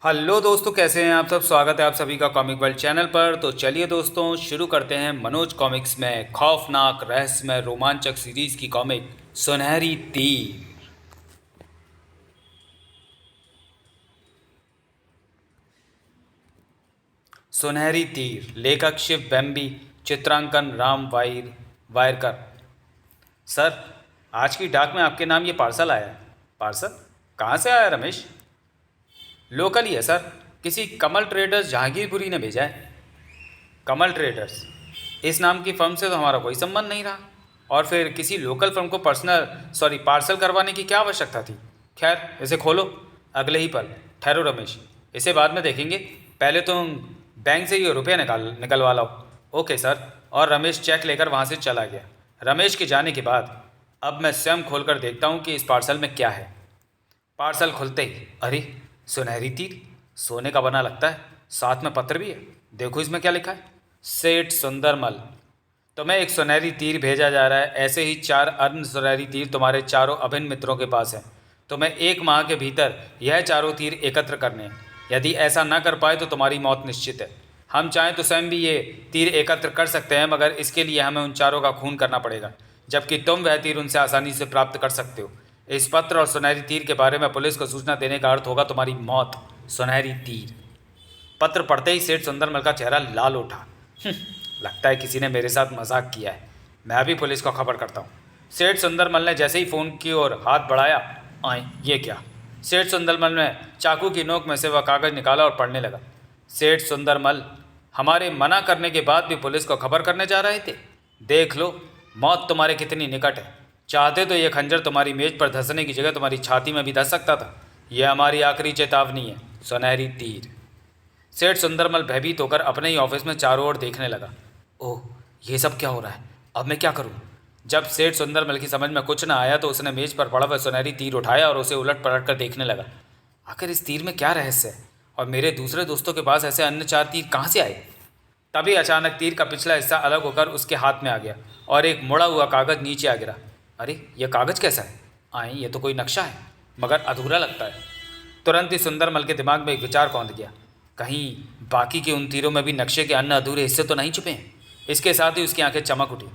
Hello दोस्तों, कैसे हैं आप सब। स्वागत है आप सभी का कॉमिक वर्ल्ड चैनल पर। तो चलिए दोस्तों, शुरू करते हैं मनोज कॉमिक्स में खौफनाक रहस्यमय रोमांचक सीरीज की कॉमिक सुनहरी तीर। सुनहरी तीर, लेखक शिव बेम्बी, चित्रांकन राम वायरकर। सर, आज की डाक में आपके नाम ये पार्सल आया है। पार्सल कहाँ से आया रमेश? लोकल ही है सर, किसी कमल ट्रेडर्स जहांगीरपुरी ने भेजा है। कमल ट्रेडर्स, इस नाम की फर्म से तो हमारा कोई संबंध नहीं रहा। और फिर किसी लोकल फर्म को पार्सल करवाने की क्या आवश्यकता थी। खैर, इसे खोलो। अगले ही पल, ठहरो रमेश, इसे बाद में देखेंगे। पहले तुम बैंक से ये रुपये निकलवा लो। Okay sir. और रमेश चेक लेकर वहाँ से चला गया। रमेश के जाने के बाद अब मैं स्वयं खोलकर देखता हूँ कि इस पार्सल में क्या है। पार्सल खुलते ही, अरे, सुनहरी तीर, सोने का बना लगता है। साथ में पत्र भी है। देखो इसमें क्या लिखा है। सेठ सुंदरमल, तुम्हें एक सुनहरी तीर भेजा जा रहा है। ऐसे ही 4 अन्य सुनहरी तीर तुम्हारे चारों अभिन्न मित्रों के पास हैं। तुम्हें 1 माह के भीतर यह चारों तीर एकत्र करने हैं। यदि ऐसा न कर पाए तो तुम्हारी मौत निश्चित है। हम चाहें तो स्वयं भी ये तीर एकत्र कर सकते हैं, मगर इसके लिए हमें उन चारों का खून करना पड़ेगा, जबकि तुम वह तीर उनसे आसानी से प्राप्त कर सकते हो। इस पत्र और सुनहरी तीर के बारे में पुलिस को सूचना देने का अर्थ होगा तुम्हारी मौत। सुनहरी तीर। पत्र पढ़ते ही सेठ सुंदरमल का चेहरा लाल उठा। लगता है किसी ने मेरे साथ मजाक किया है। मैं भी पुलिस को खबर करता हूँ। सेठ सुंदरमल ने जैसे ही फ़ोन की ओर हाथ बढ़ाया, आए ये क्या। सेठ सुंदरमल ने चाकू की नोक में से वह कागज़ निकाला और पढ़ने लगा। सेठ सुंदरमल, हमारे मना करने के बाद भी पुलिस को खबर करने जा रहे थे। देख लो, मौत तुम्हारे कितनी निकट है। चाहते तो ये खंजर तुम्हारी मेज पर धंसने की जगह तुम्हारी छाती में भी धंस सकता था। यह हमारी आखिरी चेतावनी है। सुनहरी तीर। सेठ सुंदरमल भयभीत होकर अपने ही ऑफिस में चारों ओर देखने लगा। ओह, ये सब क्या हो रहा है। अब मैं क्या करूं। जब सेठ सुंदरमल की समझ में कुछ न आया तो उसने मेज पर पड़ा हुआ सुनहरी तीर उठाया और उसे उलट पलट कर देखने लगा। आखिर इस तीर में क्या रहस्य है, और मेरे दूसरे दोस्तों के पास ऐसे अन्य 4 तीर कहाँ से आए। तभी अचानक तीर का पिछला हिस्सा अलग होकर उसके हाथ में आ गया और एक मुड़ा हुआ कागज़ नीचे आ गिरा। अरे, यह कागज़ कैसा है। आए, ये तो कोई नक्शा है, मगर अधूरा लगता है। तुरंत ही सुंदरमल के दिमाग में एक विचार कौंध गया। कहीं बाकी के उन तीरों में भी नक्शे के अन्य अधूरे हिस्से तो नहीं छुपे हैं। इसके साथ ही उसकी आंखें चमक उठी।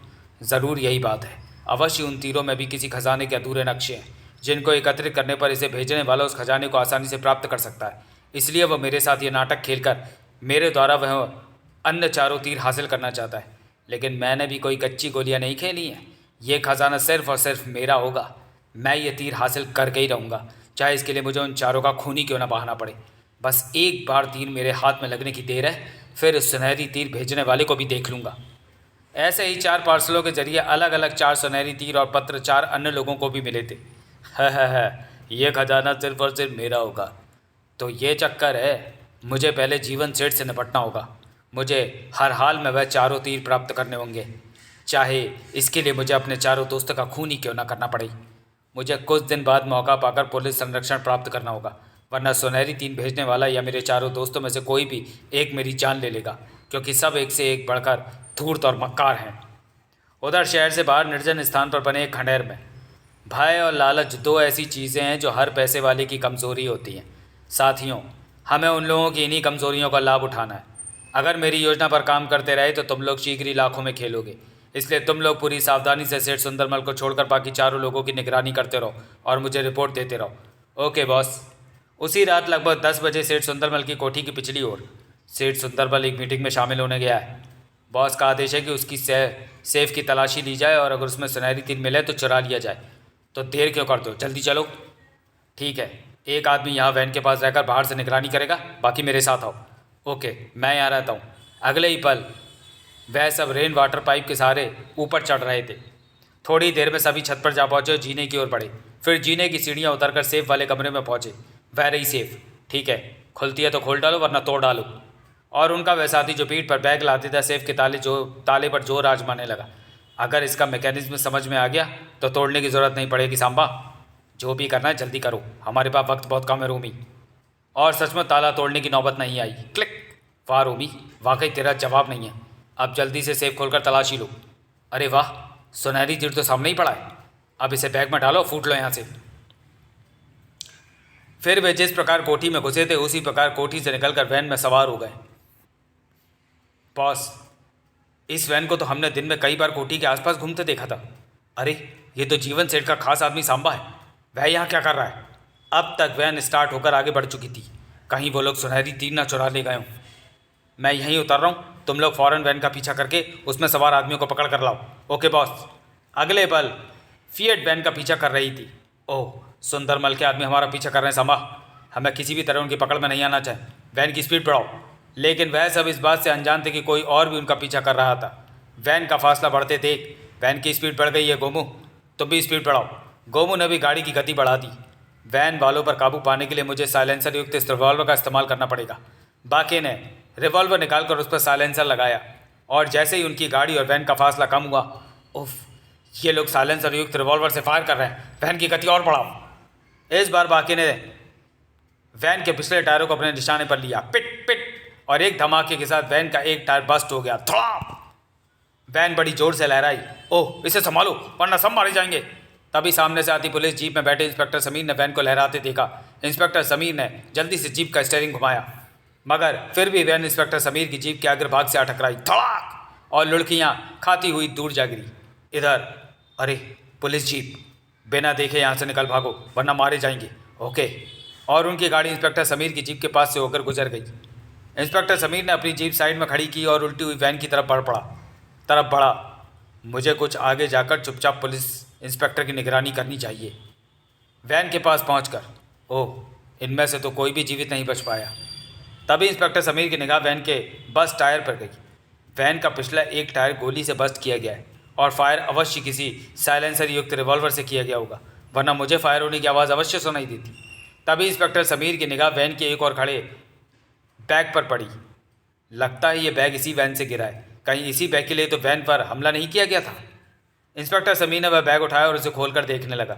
ज़रूर यही बात है। अवश्य उन तीरों में भी किसी खजाने के अधूरे नक्शे हैं, जिनको एकत्रित करने पर इसे भेजने वाला उस खजाने को आसानी से प्राप्त कर सकता है। इसलिए वह मेरे साथ ये नाटक खेलकर मेरे द्वारा वह अन्य चारों तीर हासिल करना चाहता है। लेकिन मैंने भी कोई कच्ची गोलियां नहीं खेली हैं। ये खजाना सिर्फ और सिर्फ मेरा होगा। मैं ये तीर हासिल करके ही रहूँगा, चाहे इसके लिए मुझे उन चारों का खून ही क्यों ना बहाना पड़े। बस एक बार तीर मेरे हाथ में लगने की देर है, फिर उस सुनहरी तीर भेजने वाले को भी देख लूँगा। ऐसे ही 4 पार्सलों के जरिए अलग अलग 4 सुनहरी तीर और पत्र 4 अन्य लोगों को भी मिले थे। है, ये खजाना सिर्फ और सिर्फ मेरा होगा। तो ये चक्कर है। मुझे पहले जीवन सेठ से निपटना होगा। मुझे हर हाल में वह चारों तीर प्राप्त करने होंगे, चाहे इसके लिए मुझे अपने चारों दोस्तों का खून ही क्यों ना करना पड़े। मुझे कुछ दिन बाद मौका पाकर पुलिस संरक्षण प्राप्त करना होगा, वरना सुनहरी तीर भेजने वाला या मेरे चारों दोस्तों में से कोई भी एक मेरी जान ले लेगा, क्योंकि सब एक से एक बढ़कर धूर्त और मक्कार हैं। उधर शहर से बाहर निर्जन स्थान पर बने एक खंडहर में भय और लालच 2 ऐसी चीज़ें हैं जो हर पैसे वाले की कमज़ोरी होती हैं। साथियों, हमें उन लोगों की इन्हीं कमज़ोरियों का लाभ उठाना है। अगर मेरी योजना पर काम करते रहे तो तुम लोग शीघ्र ही लाखों में खेलोगे। इसलिए तुम लोग पूरी सावधानी से सेठ सुंदरमल को छोड़कर बाकी चारों लोगों की निगरानी करते रहो और मुझे रिपोर्ट देते रहो। Okay boss. उसी रात लगभग 10 बजे सेठ सुंदरमल की कोठी की पिछली ओर सेठ सुंदरमल एक मीटिंग में शामिल होने गया है। बॉस का आदेश है कि उसकी सेफ की तलाशी ली जाए और अगर उसमें सुनहरी तीर मिले तो चुरा लिया जाए। तो देर क्यों करते हो, जल्दी चलो। ठीक है, एक आदमी यहाँ वैन के पास रहकर बाहर से निगरानी करेगा, बाकी मेरे साथ आओ। ओके, मैं यहाँ रहता हूँ। अगले ही पल वह सब रेन वाटर पाइप के सहारे ऊपर चढ़ रहे थे। थोड़ी देर में सभी छत पर जा पहुँचे और जीने की ओर बढ़े। फिर जीने की सीढ़ियाँ उतरकर सेफ वाले कमरे में पहुँचे। वह रही सेफ। ठीक है, खुलती है तो खोल डालो, वरना तोड़ डालो। और उनका वह साथी जो पीठ पर बैग लाते था सेफ के ताले पर जोर आजमाने लगा। अगर इसका मैकेनिज्म समझ में आ गया तो तोड़ने की ज़रूरत नहीं पड़ेगी सांबा। जो भी करना है जल्दी करो, हमारे पास वक्त बहुत कम है रोमी। और सच में ताला तोड़ने की नौबत नहीं आई। क्लिक। वाह रोमी, वाकई तेरा जवाब नहीं है। अब जल्दी से सेफ खोलकर तलाशी लो। अरे वाह, सुनहरी तीर तो सामने ही पड़ा है। अब इसे बैग में डालो, फूट लो यहाँ से। फिर वे जिस प्रकार कोठी में घुसे थे उसी प्रकार कोठी से निकलकर वैन में सवार हो गए। बॉस, इस वैन को तो हमने दिन में कई बार कोठी के आसपास घूमते देखा था। अरे, ये तो जीवन सेठ का खास आदमी सांबा है। वह यहाँ क्या कर रहा है? अब तक वैन स्टार्ट होकर आगे बढ़ चुकी थी। कहीं वो लोग सुनहरी तीर ना चुरा ले गए हों। मैं यहीं उतर रहा हूँ, तुम लोग फौरन वैन का पीछा करके उसमें सवार आदमियों को पकड़ कर लाओ। Okay boss. अगले पल फिएट वैन का पीछा कर रही थी। ओह, सुंदरमल के आदमी हमारा पीछा कर रहे हैं सांबा। हमें किसी भी तरह उनकी पकड़ में नहीं आना चाहिए। वैन की स्पीड बढ़ाओ। लेकिन वह सब इस बात से अनजान थे कि कोई और भी उनका पीछा कर रहा था। वैन का फासला बढ़ते देख वैन की स्पीड बढ़ गई है। गोमू, तुम भी स्पीड बढ़ाओ। गोमू ने भी गाड़ी की गति बढ़ा दी। वैन वालों पर काबू पाने के लिए मुझे साइलेंसर युक्त इस रिवॉल्वर का इस्तेमाल करना पड़ेगा। बाकी ने रिवॉल्वर निकालकर उस पर साइलेंसर लगाया और जैसे ही उनकी गाड़ी और वैन का फासला कम हुआ, उफ, ये लोग साइलेंसर युक्त रिवॉल्वर से फायर कर रहे हैं। वैन की गति और बढ़ाओ। इस बार बाकी ने वैन के पिछले टायरों को अपने निशाने पर लिया। पिट पिट, और एक धमाके के साथ वैन का एक टायर बस्ट हो गया। थड़ाप! वैन बड़ी जोर से लहराई। ओह, इसे संभालो वरना सब मारे जाएंगे। तभी सामने से आती पुलिस जीप में बैठे इंस्पेक्टर समीर ने वैन को लहराते देखा। इंस्पेक्टर समीर ने जल्दी से जीप का स्टीयरिंग घुमाया, मगर फिर भी वैन इंस्पेक्टर समीर की जीप के अग्रभाग से आ टकराई। धड़ाक! और लुढ़कियां खाती हुई दूर जा गिरी। इधर, अरे पुलिस जीप, बिना देखे यहाँ से निकल भागो वरना मारे जाएंगे। ओके। और उनकी गाड़ी इंस्पेक्टर समीर की जीप के पास से होकर गुजर गई। इंस्पेक्टर समीर ने अपनी जीप साइड में खड़ी की और उल्टी हुई वैन की तरफ बढ़ा। मुझे कुछ आगे जाकर चुपचाप पुलिस इंस्पेक्टर की निगरानी करनी चाहिए। वैन के पास पहुंचकर, ओह, इनमें से तो कोई भी जीवित नहीं बच पाया। तभी इंस्पेक्टर समीर की निगाह वैन के बस टायर पर गई। वैन का पिछला एक टायर गोली से बस्ट किया गया है और फायर अवश्य किसी साइलेंसर युक्त रिवॉल्वर से किया गया होगा, वरना मुझे फायर होने की आवाज़ अवश्य सुनाई देती। तभी इंस्पेक्टर समीर की निगाह वैन के एक और खड़े बैग पर पड़ी। लगता है ये बैग इसी वैन से गिरा है। कहीं इसी बैग के लिए तो वैन पर हमला नहीं किया गया था। इंस्पेक्टर समीर ने वह बैग उठाया और उसे खोलकर देखने लगा।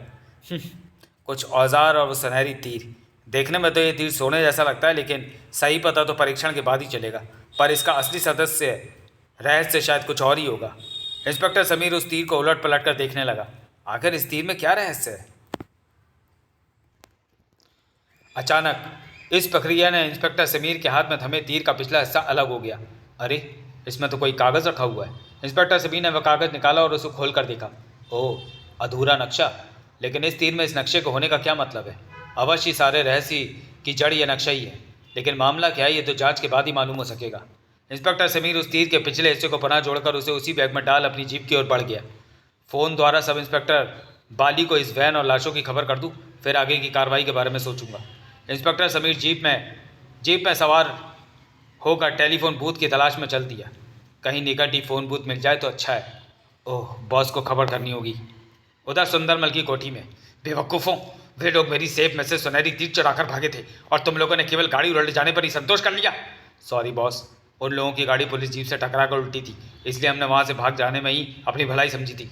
कुछ औजार और वो सुनहरी तीर। देखने में तो ये तीर सोने जैसा लगता है, लेकिन सही पता तो परीक्षण के बाद ही चलेगा। पर इसका असली सदस्य रहस्य शायद कुछ और ही होगा। इंस्पेक्टर समीर उस तीर को उलट पलट कर देखने लगा। आखिर इस तीर में क्या रहस्य है? अचानक इस प्रक्रिया ने इंस्पेक्टर समीर के हाथ में थमे तीर का पिछला हिस्सा अलग हो गया। अरे, इसमें तो कोई कागज़ रखा हुआ है। इंस्पेक्टर समीर ने वह कागज़ निकाला और उसे खोल कर देखा। ओह, अधूरा नक्शा। लेकिन इस तीर में इस नक्शे को होने का क्या मतलब है? अवश्य सारे रहस्य की जड़ यह नक्शा ही है। लेकिन मामला क्या है, ये तो जांच के बाद ही मालूम हो सकेगा। इंस्पेक्टर समीर उस तीर के पिछले हिस्से को पनाह जोड़कर उसे उसी बैग में डाल अपनी जीप की ओर बढ़ गया। फ़ोन द्वारा सब इंस्पेक्टर बाली को इस वैन और लाशों की खबर कर दूँ, फिर आगे की कार्रवाई के बारे में सोचूंगा। इंस्पेक्टर समीर जीप में सवार होकर टेलीफोन बूथ की तलाश में चल दिया। कहीं निकट ही फ़ोन बूथ मिल जाए तो अच्छा है। ओह, बॉस को खबर करनी होगी। उधर सुंदरमल की कोठी में, बेवकूफ़ों, वे लोग मेरी सेफ में से सुनहरी तीर चुराकर भागे थे और तुम लोगों ने केवल गाड़ी उलट जाने पर ही संतोष कर लिया। सॉरी बॉस, उन लोगों की गाड़ी पुलिस जीप से टकरा कर उल्टी थी, इसलिए हमने वहाँ से भाग जाने में ही अपनी भलाई समझी थी।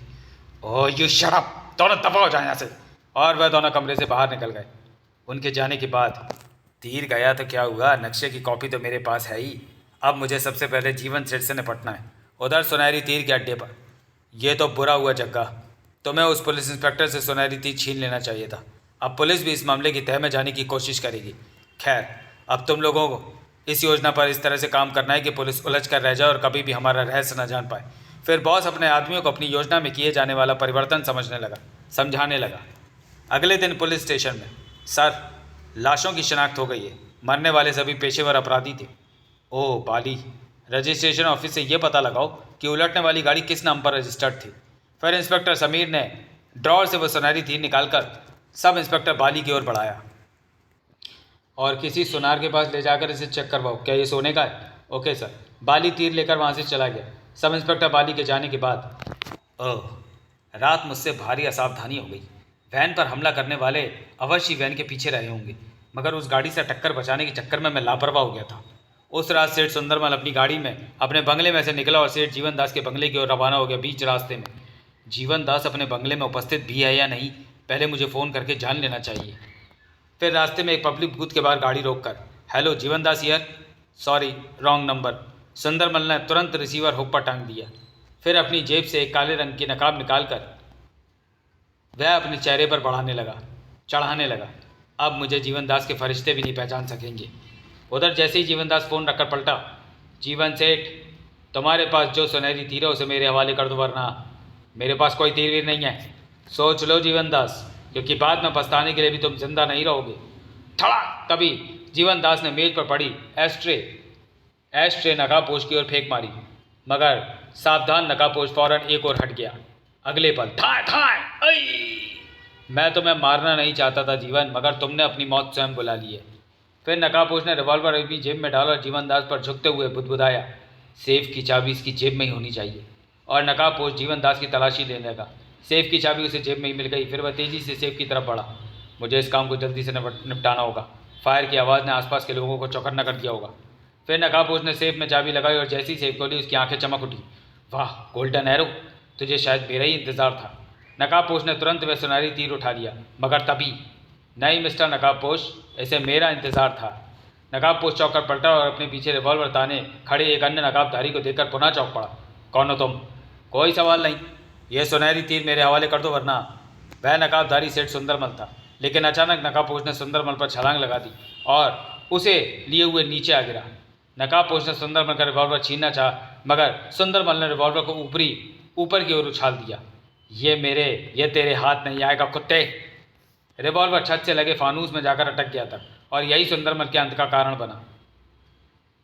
ओह यू शट अप, दोनों दफा हो जाए यहाँ से। और वह दोनों कमरे से बाहर निकल गए। उनके जाने के बाद तीर गया तो क्या हुआ, नक्शे की कॉपी तो मेरे पास है ही। अब मुझे सबसे पहले जीवन सेठ से निपटना है। उधर सुनहरी तीर के अड्डे पर। यह तो बुरा हुआ जग्गा, तुम्हें उस पुलिस इंस्पेक्टर से सुनहरी तीर छीन लेना चाहिए था। अब पुलिस भी इस मामले की तह में जाने की कोशिश करेगी। खैर, अब तुम लोगों को इस योजना पर इस तरह से काम करना है कि पुलिस उलझ कर रह जाए और कभी भी हमारा रहस्य न जान पाए। फिर बॉस अपने आदमियों को अपनी योजना में किए जाने वाला परिवर्तन समझाने लगा। अगले दिन पुलिस स्टेशन में, सर, लाशों की शिनाख्त हो गई है। मरने वाले सभी पेशेवर अपराधी थे। ओह बाली, रजिस्ट्रेशन ऑफिस से ये पता लगाओ कि उलटने वाली गाड़ी किस नाम पर रजिस्टर्ड थी। फिर इंस्पेक्टर समीर ने ड्रॉर से वो सुनहरी तीर निकालकर सब इंस्पेक्टर बाली की ओर बढ़ाया और किसी सुनार के पास ले जाकर इसे चेक करवाओ, क्या ये सोने का है? Okay sir. बाली तीर लेकर वहाँ से चला गया। सब इंस्पेक्टर बाली के जाने के बाद, ओह, रात मुझसे भारी असावधानी हो गई। वैन पर हमला करने वाले अवश्य वैन के पीछे रहे होंगे, मगर उस गाड़ी से टक्कर बचाने के चक्कर में मैं लापरवाह हो गया था। उस रात सेठ सुंदरमल अपनी गाड़ी में अपने बंगले में से निकला और सेठ जीवनदास के बंगले की ओर रवाना हो गया। बीच रास्ते में जीवनदास अपने बंगले में उपस्थित भी है या नहीं, पहले मुझे फ़ोन करके जान लेना चाहिए। फिर रास्ते में एक पब्लिक बूथ के बाहर गाड़ी रोककर, hello Jeevandas here, sorry wrong number. Sundarmal ने तुरंत रिसीवर हुक पर टांग दिया। फिर अपनी जेब से एक काले रंग की नकाब निकालकर वह अपने चेहरे पर चढ़ाने लगा। अब मुझे जीवन दास के फरिश्ते भी नहीं पहचान सकेंगे। उधर जैसे ही जीवन दास फ़ोन रखकर पलटा, जीवन सेठ, तुम्हारे पास जो सुनहरी तीर है उसे मेरे हवाले कर दो, वरना मेरे पास कोई तीर वीर नहीं है। सोच लो जीवन दास, क्योंकि बाद में पछताने के लिए भी तुम जिंदा नहीं रहोगे। थड़ा तभी जीवन दास ने मेज पर पड़ी एस्ट्रे नकाबपोश की ओर फेंक मारी, मगर सावधान नकाबपोश फौरन एक और हट गया। अगले पल थाए थाए ऐ! मैं तुम्हें मारना नहीं चाहता था जीवन, मगर तुमने अपनी मौत स्वयं बुला ली है। फिर नकाबपोश ने रिवॉल्वर अपनी जेब में डाला और जीवन दास पर झुकते हुए बुदबुदाया, सेफ की चाबी इसकी जेब में ही होनी चाहिए। और नकाबपोश जीवन दास की तलाशी लेने लगा। सेफ की चाबी उसे जेब में ही मिल गई। फिर वह तेजी से सेफ की तरफ बढ़ा। मुझे इस काम को जल्दी से निपटाना होगा। फायर की आवाज़ ने आसपास के लोगों को चौकन्ना कर दिया होगा। फिर नकाबपोश ने सेफ में चाबी लगाई और जैसी सेफ खोली उसकी आंखें चमक उठी। वाह गोल्डन एरो, तुझे शायद मेरा ही इंतज़ार था। नकाबपोश ने तुरंत वह सुनहरी तीर उठा लिया, मगर तभी नहीं मिस्टर नकाबपोश, इसे मेरा इंतज़ार था। नकाबपोश चौंक कर पलटा और अपने पीछे रिवॉल्वर ताने खड़े एक अन्य नकाबधारी को देखकर पुनः चौंक पड़ा। कौन हो तुम? कोई सवाल नहीं, यह सुनहरी तीर मेरे हवाले कर दो, वरना। वह नकाबधारी सेठ सुंदरमल था, लेकिन अचानक नकाबपोश ने सुंदरमल पर छलांग लगा दी और उसे लिए हुए नीचे आ गिरा। नकाबपोश ने सुंदरमल का रिवॉल्वर छीनना चाहा, मगर सुंदरमल ने रिवॉल्वर को ऊपर की ओर उछाल दिया। ये तेरे हाथ नहीं आएगा कुत्ते। रिवॉल्वर छत से लगे फानूस में जाकर अटक गया था और यही सुंदरमल के अंत का कारण बना।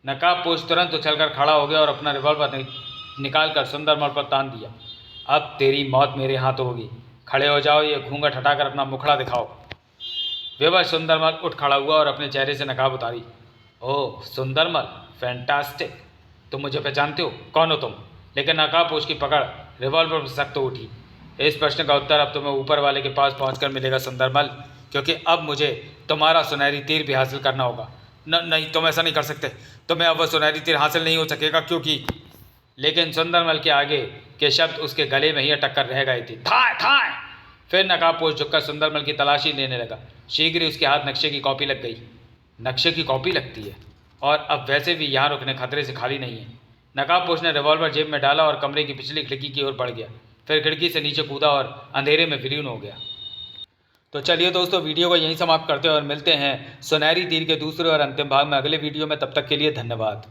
नकाबपोश तुरंत उछलकर खड़ा हो गया और अपना रिवॉल्वर निकालकर सुंदरमल पर तान दिया। अब तेरी मौत मेरे हाथों होगी। खड़े हो जाओ, ये घूंघट हटाकर अपना मुखड़ा दिखाओ। विवश सुंदरमल उठ खड़ा हुआ और अपने चेहरे से नकाब उतारी। ओह सुंदरमल, फैंटास्टिक, तुम मुझे पहचानते हो? कौन हो तुम? लेकिन नकाबपोश की पकड़ रिवॉल्वर पर सख्त हो उठी। इस प्रश्न का उत्तर अब तुम्हें ऊपर वाले के पास पहुंचकर मिलेगा सुंदरमल, क्योंकि अब मुझे तुम्हारा सुनहरी तीर भी हासिल करना होगा। नहीं, तुम ऐसा नहीं कर सकते। तुम्हें अब वह सुनहरी तीर हासिल नहीं हो सकेगा, क्योंकि लेकिन सुंदरमल के आगे के शब्द उसके गले में ही अटक कर रह गए थे। थाए थाए! फिर नकाबपोश झुककर सुंदरमल की तलाशी लेने लगा। शीघ्र ही उसके हाथ नक्शे की कॉपी लग गई। नक्शे की कॉपी लगती है, और अब वैसे भी यहाँ रुकने खतरे से खाली नहीं है। नकाबपोश ने रिवॉल्वर जेब में डाला और कमरे की पिछली खिड़की की ओर बढ़ गया। फिर खिड़की से नीचे कूदा और अंधेरे में विलीन हो गया। तो चलिए दोस्तों, वीडियो को यहीं समाप्त करते हैं और मिलते हैं सुनहरी तीर के दूसरे और अंतिम भाग में अगले वीडियो में। तब तक के लिए धन्यवाद।